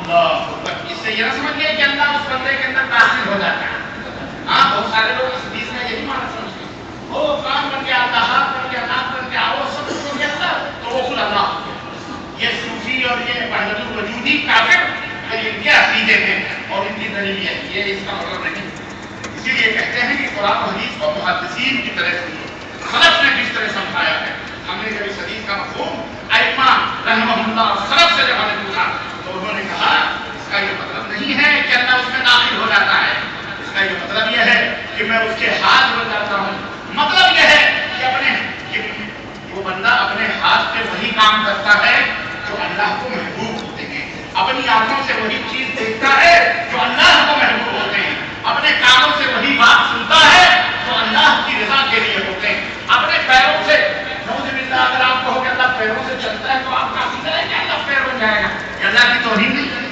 اللہ، اس سے یہ نہ سمجھیے کہ اللہ اس بندے کے اندر داخل ہو جاتا ہے. ہاں بہت سارے لوگ اس حدیث میں یہی معنی سمجھتے ہیں، وہ کام بن گیا، اللہ ہاتھ بن گیا، ناک بن گیا، وہ سب کچھ ہو گیا اللہ تو وہ خود اللہ ہو گیا. یہ صوفی اور یہ وحدت الوجودی کافر ان کے عقیدے میں اور ان کی دلیل یہ اس کا مطلب نہیں. اسی لیے کہتے ہیں کہ قرآن و حدیث کو محدثین کی طرح سے سلف نے جس طرح سمجھایا ہے. ہم نے جب اس حدیث کا مفہوم ائمہ رحمہ اللہ سلف سے جب ہمیں پوچھا تو انہوں نے کہا اس کا یہ مطلب نہیں ہے کہ اللہ اس میں داخل ہو جاتا ہے، اس کا یہ مطلب یہ ہے کہ میں اس کے ہاتھ میں جاتا ہوں. مطلب یہ ہے کہ وہ بندہ اپنے ہاتھ سے وہی کام کرتا ہے جو اللہ کو محبوب ہوتے ہیں، اپنی آنکھوں سے وہی چیز دیکھتا ہے جو اللہ کو محبوب ہوتے ہیں، اپنے کانوں سے وہی بات سنتا ہے جو اللہ کی رضا کے لیے ہوتے ہیں، اپنے پیروں سے اگر آپ کہو کہ اللہ پیروں سے چلتا ہے تو آپ کا عقیدہ ہے کہ اللہ پیر بن جائے گا، کہ اللہ کی توہین نہیں کرے.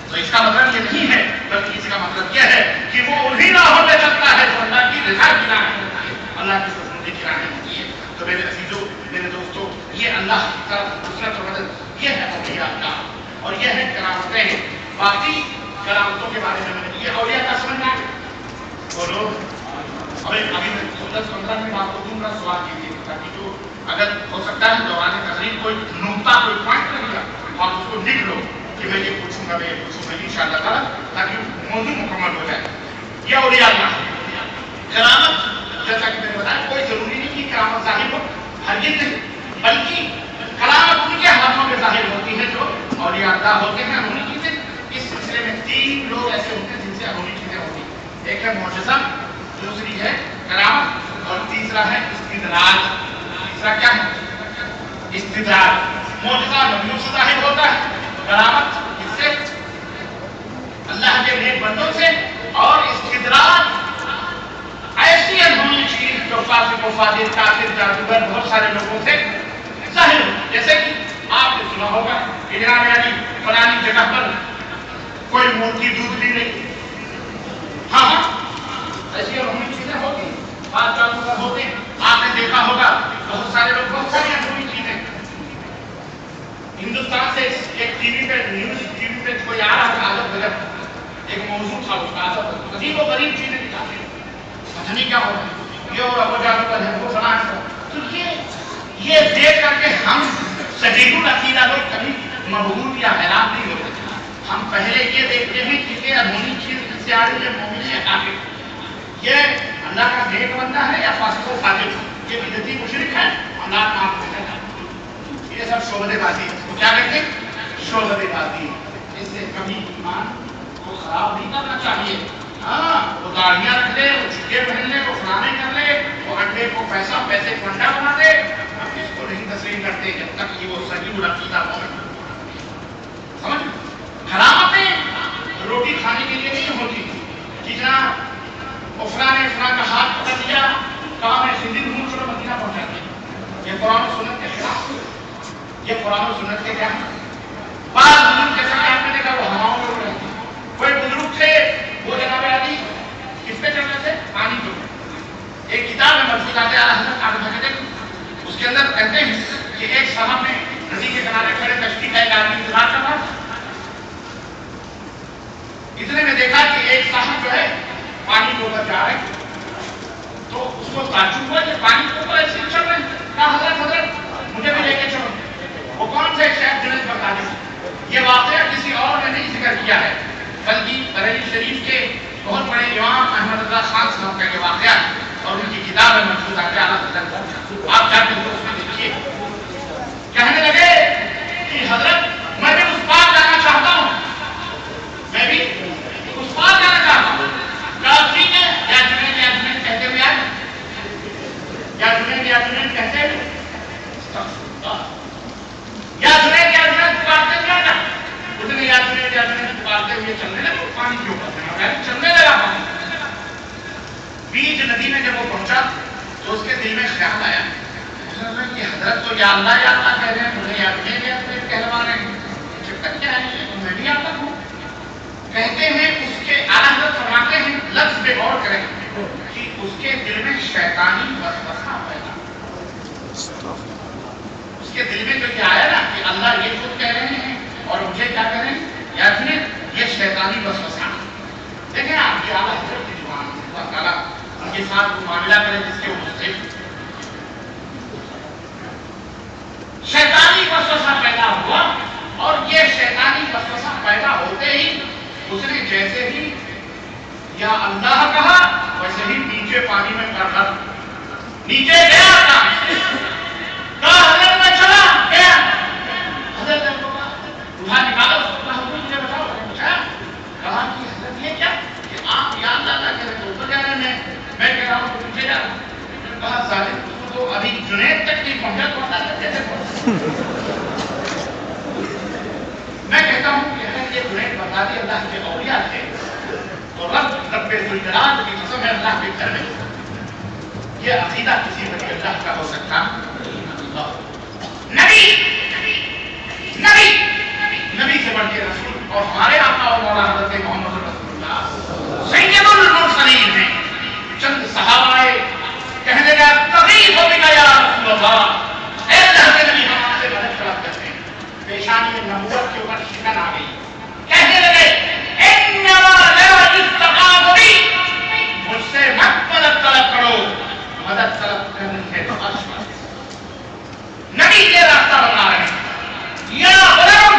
تو اس کا مطلب یہ نہیں ہے، بلکہ اس کا مطلب یہ ہے کہ وہ انہی راہوں پہ چلتا ہے جو اللہ کی رضا کی راہ ہوتی ہے، اللہ کی خوشنودی کی راہ ہوتی ہے. تو میرے عزیزو، میرے دوستو، یہ اللہ کی طرف نصرت و مدد، یہ ہے اولیاء اللہ اور یہ ہے کرامتیں. باقی کرامتوں کے بارے میں یہ اولیاء کا سمجھنا بولو. ابھی میں 10-15 منٹ آپ کو دوں گا، سوال کیجیے تاکہ جو اگر ہو سکتا ہے دوران تقریر کوئی نقطہ کوئی پوائنٹ لگے گا آپ اس کو لکھ لو کہ میں یہ پوچھوں گا، میں یہ پوچھوں گا انشاءاللہ تعالیٰ، تاکہ موضوع مکمل ہو جائے. یہ اولیاء اللہ کرامت، جیسا کہ میں نے بتایا کوئی ضروری نہیں کہ کرامت ظاہر ہو، ہرگز نہیں، بلکہ کرامت ان کے ہاتھوں میں ظاہر ہوتی ہے جو اولیاء اللہ ہوتے ہیں. انہی چیزیں اس سلسلے میں 3 لوگ ایسے ہوتے ہیں جن سے انہی چیزیں ہوتی ہیں. ایک ہے معجزہ، دوسری ہے کرامت اور تیسرا ہے استدراج. تیسرا کیا ہے؟ استدراج. معجزہ نبیوں سے ظاہر ہوتا ہے، کرامت اس سے اللہ کے نیک بندوں سے، اور استدراج ایسی انہونی چیز جو فاسق و فاجر کافر جادوگر بہت سارے لوگوں سے ظاہر ہو. جیسے کہ آپ نے سنا ہوگا کہ جناب علی فلانی جگہ پر کوئی مورتی دودھ پی رہی. ہاں ہاں ایسی انہونی چیزیں ہوتی، بات جادوگر ہوتے ہیں. آپ نے دیکھا ہوگا بہت سارے لوگ بہت ساری انہونی چیزیں. ہندوستان سے ایک ٹی وی پہ نیوز ٹی وی پہ کوئی آ رہا تھا، عجب غجب ایک موضوع تھا اس کا، عجیب و غریب چیزیں دکھاتے ہیں، پتہ نہیں کیا ہوتا، یہ اور وہ جادوگر ہے وہ فلاں ہے. تو یہ دیکھ کر کے ہم صحیح العقیدہ لوگ کبھی مبہوت یا حیران نہیں ہوتے. ہم پہلے یہ دیکھتے ہیں کہ یہ انہونی چیز کس سے آ رہی ہے، مومن ہے کافر، یہ اللہ کا نیک بندہ ہے یا فاسق و فاجر، یہ بدعتی مشرک ہے، اللہ معاف کرے گا. یہ سب شعبدے بازی ہے. کیا کہتے ہیں؟ شعبدے بازی. اس سے کبھی ایمان کو خراب نہیں کرنا چاہیے. ہاں وہ داڑیاں رکھ لے، وہ چھکے پہن لے، وہ فلانے کر لے، وہ انڈے کو پیسے کو انڈا بنا دے، ہم اس کو نہیں تسلیم کرتے جب تک کہ وہ صحیح العقیدہ ہو. سمجھ؟ کرامتیں روٹی کھانے کے لیے نہیں ہوتی کہ جناب فلاں نے فلاں کا ہاتھ پکڑ لیا، کہا میں سندھی گھوم چھوڑا مدینہ پہنچا دیا. یہ قرآن و سنت کے خلاف ہے. یہ قرآن و سنت کے کیا ہے؟ بعض بزرگ جیسا کہ آپ نے دیکھا وہ ہواؤں میں اڑ رہے تھے. کوئی بزرگ تھے وہ جناب علی کس پہ چل رہے تھے؟ پانی کے اوپر. ایک کتاب ہے ملفوظات اعلیٰ حضرت آپ بھاگے دیکھیں، اس کے اندر کہتے ہیں کہ ایک صاحب نے ندی کے کنارے کھڑے کشتی کا ایک آدمی انتظار کر رہا تھا. اتنے میں دیکھا کہ ایک صاحب جو ہے پانی کے اوپر جا رہے ہیں، تو اس کو تعجب ہوا کہ پانی کے اوپر ایسے چل رہے ہیں. کہا حضرت مجھے بھی لے کے چلو. وہ کون سے شیخ جنید بغدادی. یہ واقعہ کسی اور نے نہیں ذکر کیا ہے بلکہ بریلی شریف کے بہت بڑے امام احمد رضا خان صاحب کا یہ واقعہ اور ان کی کتاب ہے ملفوظات اعلیٰ حضرت. آپ جا کے اس میں دیکھیے. کہنے لگے کہ حضرت میں بھی اس پار جانا چاہتا ہوں، میں بھی اس پار جانا چاہتا ہوں. کہا ٹھیک ہے، یا جنید کہتے ہوئے آئے، یا جنید کہتے ہوئے یا جنید پکارتے ہوئے آنا. اتنے یا جنید پکارتے ہوئے چلنے لگے. پانی کے اوپر چلنے لگا. پانی بیچ ندی میں جب وہ پہنچا تو اس کے دل میں خیال آیا کہ حضرت تو یا اللہ کہہ رہے ہیں، مجھے یا جنید کہلوا رہے ہیں، چکر کیا ہے، میں بھی اللہ ہوں. کہتے ہیں اس کے اعلیٰ حضرت فرماتے ہیں، لفظ پہ غور کریں کہ اس کے دل میں شیطانی وسوسہ پیدا. اس کے دل میں جو کیا آیا نا کہ اللہ یہ خود کہہ رہے ہیں اور مجھے کیا کہہ رہے ہیں، یا اعلیٰ حضرت کی زبان سے اللہ تعالیٰ ان کے ساتھ وہ معاملہ کرے جس کے وہ مستحق۔ شیطانی وسوسہ پیدا ہوا اور یہ شیطانی وسوسہ پیدا ہوتے ہی اس نے جیسے ہی یا اللہ کہا ویسے ہی نیچے پانی میں کر نیچے گیا کہا حضرت میں چلا گیا، حضرت نے کہا نکالا اس کو، حضرت مجھے بتاؤ، کہا کہ حضرت یہ کیا کہ آپ یا اللہ کہہ رہے تو اوپر جا رہے ہیں، میں کہہ رہا ہوں تو نیچے جا رہا ہوں۔ کہا ظالم تو ابھی جنید تک نہیں پہنچا تو اللہ تک کیسے پہنچا؟ میں کہتا ہوں کہ اگر یہ جنید بتا دی اللہ کے اولیاء تھے تو رب ذوالجلال کی قسم ہے اللہ کے گھر میں یہ عقیدہ کسی ولی اللہ کا ہو سکتا؟ نبی سے بڑھ کے رسول اور ہمارے آقا اور مولا حضرت محمد رسول اللہ سید المرسلین ہیں۔ چند صحابہ کہنے لگا تغیب بک یا رسول اللہ، اے اللہ کے نبی ہم آپ سے مدد طلب کرتے ہیں۔ پیشانی نبوت کے اوپر شکن آ گئی، کہنے لگے انما لا یستغاث بی، مجھ سے مت مدد طلب کرو، مدد طلب کرنی ہے تو عرش پر۔ نبی یہ راستہ بتا رہے ہیں، یا غلام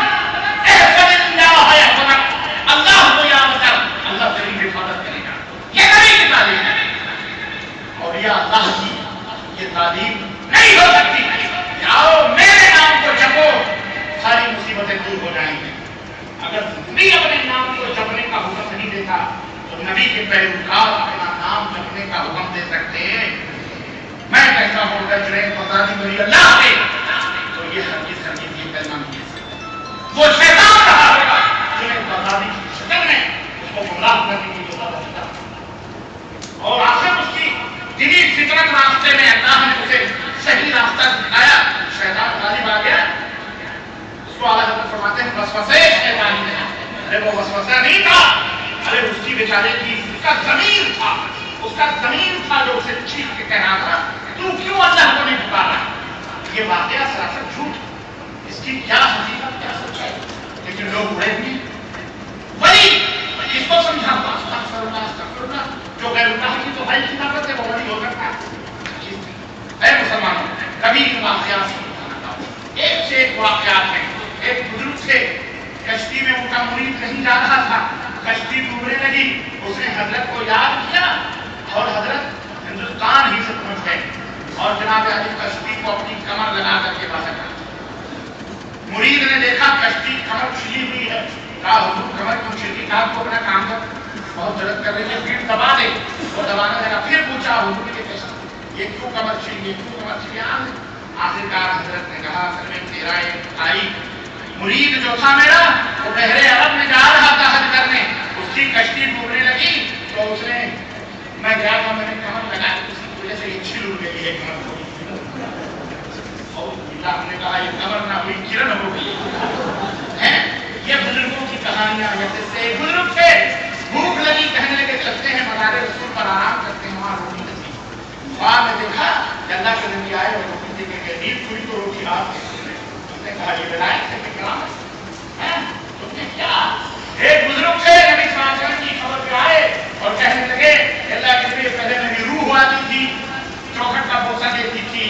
احفظ اللہ یحفظک، اللہ کو یاد کر اللہ تیری حفاظت کرے گا۔ یہ نبی کی تعلیم ہے، اور یہ اللہ کی یہ تعلیم نہیں ہو سکتی کہ آؤ میرے نام کو جپو ساری مصیبتیں دور ہو جائیں گی۔ اگر نبی اپنے نام کو جپنے کا حکم نہیں دیتا تو نبی کے پیروکار اپنا نام جپنے کا حکم دے سکتے ہیں؟ میں کہتا ہوں اگر جنید بغدادی ولی اللہ ہے تو یہ ہرگز یہ کلمہ نہیں کہہ سکتا۔ وہ شیطان رہا ہوگا جنید بغدادی کی شکل میں اس کو گمراہ کرنے کی جو مدد کرتا، اور آخر اس کی دینی فطرت راستے میں اللہ نے اسے صحیح راستہ دکھایا، شیطان غالب آ گیا۔ اس کو اعلیٰ حضرت فرماتے ہیں وسوسے شیطانی نے، ارے وہ وسوسہ نہیں تھا، ارے اس کی بیچارے کی اس کا ضمیر تھا جو اسے چیخ کے کہہ رہا تھا تو کیوں اللہ کو نہیں پکارا؟ یہ واقعہ سراسر جھوٹ، اس کی کیا حقیقت کیا سچائی، لیکن لوگ اڑے ہوئے ولی کس کو سمجھا؟ استغفر اللہ، جو غیر اللہ کی تو بھائی کی طاقت ہے وہ ولی ہو سکتا ہے۔ اے مسلمانوں، کبھی واقعات ایک سے ایک واقعات ہیں۔ ایک بزرگ تھے، کشتی میں ان کا مرید نہیں جا رہا تھا، کشتی ڈوبنے لگی، اس نے حضرت کو یاد کیا اور حضرت ہندوستان ہی سے پہنچ گئے اور جناب علی کشتی کو اپنی کمر لگا کر کے باہر کر۔ مرید نے دیکھا کشتی کمر چھلی ہوئی ہے، کہا حضور کمر کیوں چھلی؟ کہا تو اپنا کام کر، بہت ضرورت کر رہی ہے، پیٹ دبا دے۔ وہ دبانا لگا، پھر پوچھا حضور یہ کیوں کمر چھلی، یہ کیوں کمر چھلی؟ آخرکار حضرت نے کہا اصل میں تیرا ایک بھائی مرید جو تھا میرا وہ بحر عرب میں جا رہا تھا حج کرنے، اس کی کشتی ڈوبنے لگی تو اس نے میں گیا تھا، میں نے کمر لگایا، اس کی وجہ سے یہ چھل اڑ گئی ہے کمر کو۔ اور ہم نے کہا یہ کمر نہ ہوئی کرن ہو گئی ہے۔ یہ بزرگوں کی کہانیاں جیسے بزرگ تھے، بھوک لگی، کہنے لگے چلتے ہیں مزار رسول پر آرام کرتے ہیں، وہاں روٹی نصیب۔ وہاں میں دیکھا کہ اللہ کے نبی آئے اور روٹی دے کے گئے، نیند ہوئی تو روٹی آپ نے کہا یہ ولایت ہے کہ کرامت ہے؟ تم نے کیا؟ ایک بزرگ تھے نبی صلی اللہ علیہ وسلم کی خبر پہ آئے اور کہنے لگے اللہ کے نبی پہلے میری روح آتی تھی، چوکھٹ کا بوسہ دیتی تھی،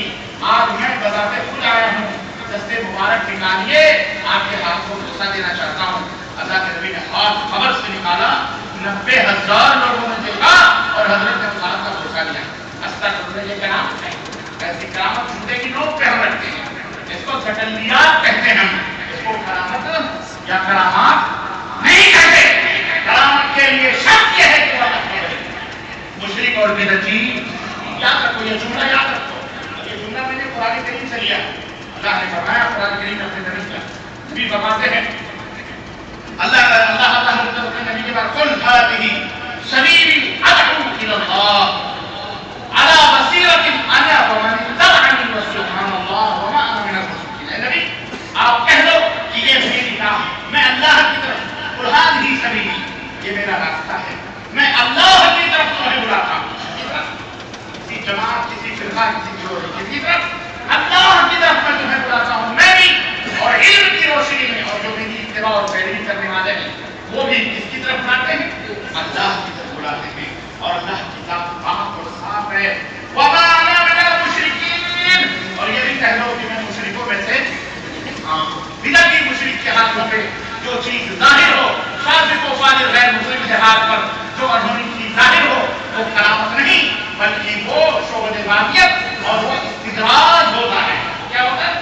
آج میں بذات خود آیا ہوں، دستے مبارک نکالیے، آپ کے ہاتھ کو بوسہ دینا چاہتا ہوں۔ اللہ کے نبی نے ہاتھ خبر سے نکالا، 90,000 لوگوں نے دیکھا اور حضرت نے ہاتھ کا بوسہ لیا۔ استغفر یہ کرامت ہے، ایسی کرامت جوتے کی نوک پہ ہم رکھتے ہیں، اس کو تجلیات کہتے ہیں، ہم اس کو کرامت یا کرامات نہیں کہتے۔ کرامت کے لیے شرط یہ ہے کہ وہ اللہ کرے۔ مشرک اور بدعتی یاد رکھو، یہ جملہ یاد رکھو، یہ جملہ میں نے قرآن کریم سے لیا۔ اللہ نے فرمایا قرآن کریم اپنے نبی فرماتے ہیں، اللہ تعالیٰ اپنے نبی کے بعد قل هذه سبیلی ادعو الی اللہ على بصیرۃ انا ومن اتبعنی وسبحان اللہ وما انا من المشرکین۔ اے نبی آپ کہہ دو کہ یہ میری راہ، میں اللہ کی طرف، قل هذه سبیلی، یہ میرا راستہ ہے، میں اللہ کی طرف تمہیں بلاتا ہوں۔ کسی جماعت، کسی فرقہ، کسی گروہ، کسی طرف اللہ کی طرف میں تمہیں بلاتا ہوں، میں بھی، اور علم کی روشنی میں، اور جو میری اتباع اور پیروی کرنے والے ہیں وہ بھی کس کی طرف بلاتے ہیں؟ اللہ کی طرف اڑاتے ہیں اور اللہ کی ذات پاک اور صاف ہے. وما انا من المشرکین, اور یہ بھی کہہ لو کہ میں مشرکوں میں سے بدعتی مشرک کے ہاتھوں پہ جو چیز ظاہر ہو, فاسق و فاجر غیر مسلم کے ہاتھ پر جو انہوں کی ظاہر ہو وہ کرامت نہیں بلکہ وہ شعبۃ واقعیت اور وہ استدراج ہوتا ہے. کیا ہوتا ہے؟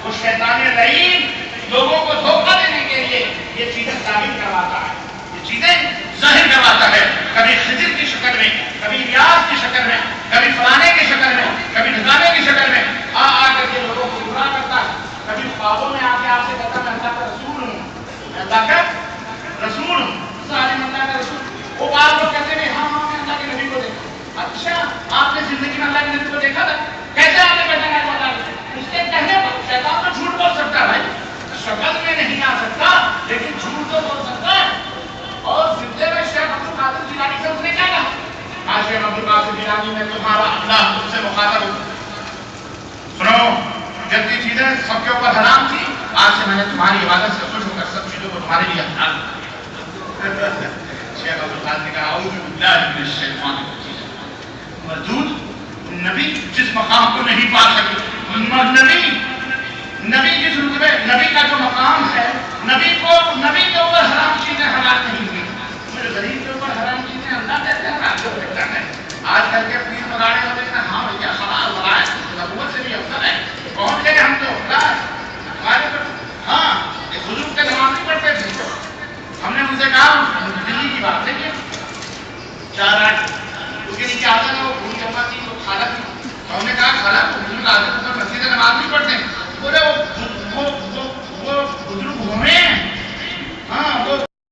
وہ شیطان لعین لوگوں کو دھوکہ دینے کے لیے یہ چیزیں ظاہر کرواتا ہے, یہ چیزیں ظاہر کرواتا ہے, کبھی خضر کی شکل میں, کبھی الیاس کی شکل میں, کبھی فلانے کی شکل میں, کبھی ڈھکانے کی شکل میں آ کر کے لوگوں کو گمراہ کرتا ہے. کبھی خوابوں میں آ کے آپ سے کہتا میں اللہ کا رسول ہوں, میں اللہ کا رسول ہوں, ظالم اللہ کا رسول. وہ بعض لوگ کہتے ہیں ہاں ہاں میں اللہ کے نبی کو دیکھا. اچھا آپ نے زندگی میں اللہ کے نبی کو دیکھا تھا؟ کیسے آپ نے پہچانا بتا دیں؟ اس کے کہنے پر شیطان تو جھوٹ بول سکتا ہے بھائی, شکل میں نہیں آ سکتا لیکن جھوٹ تو بول سکتا ہے. اور زندے میں شیخ عبد القادر جیلانی سے اس نے کیا کہا؟ شیخ عبد القادر جیلانی میں تمہارا اللہ تم سے مخاطب ہو. سنو, جب یہ چیزیں سب کے اوپر حرام تھی, آج سے میں نے تمہاری عبادت سے خوش ہو کر سب چیزوں کو تمہارے لیے حلال کر. شیخ عبد القادر نے کہا اعوذ باللہ من الشیطان الرجیم. مردود نبی جس مقام کو نہیں پا سکے, نبی جس رتبے, نبی کا جو مقام ہے, نبی کے اوپر حرام چیزیں حلال نہیں ہوئی. میرے غریب کے اوپر حرام چیزیں اللہ کہتے ہیں حلال کیوں کرتا ہے؟ آج کل کے پیر مراڑے ہوتے ہیں ہاں بھیا حلال برائے نبوت سے بھی افضل ہے. پہنچ گئے ہم تو ہمارے ہاں حضور کے نماز نہیں پڑھتے تھے. ہم نے ان سے کہا دلی کی بات ہے کہ 4-8 اس کے نیچے آتا ہے وہ بھول جما تھی تو کھانا تھی. ہم نے کہا کھانا تو بزرگ آتے تو مسجد نماز نہیں پڑھتے.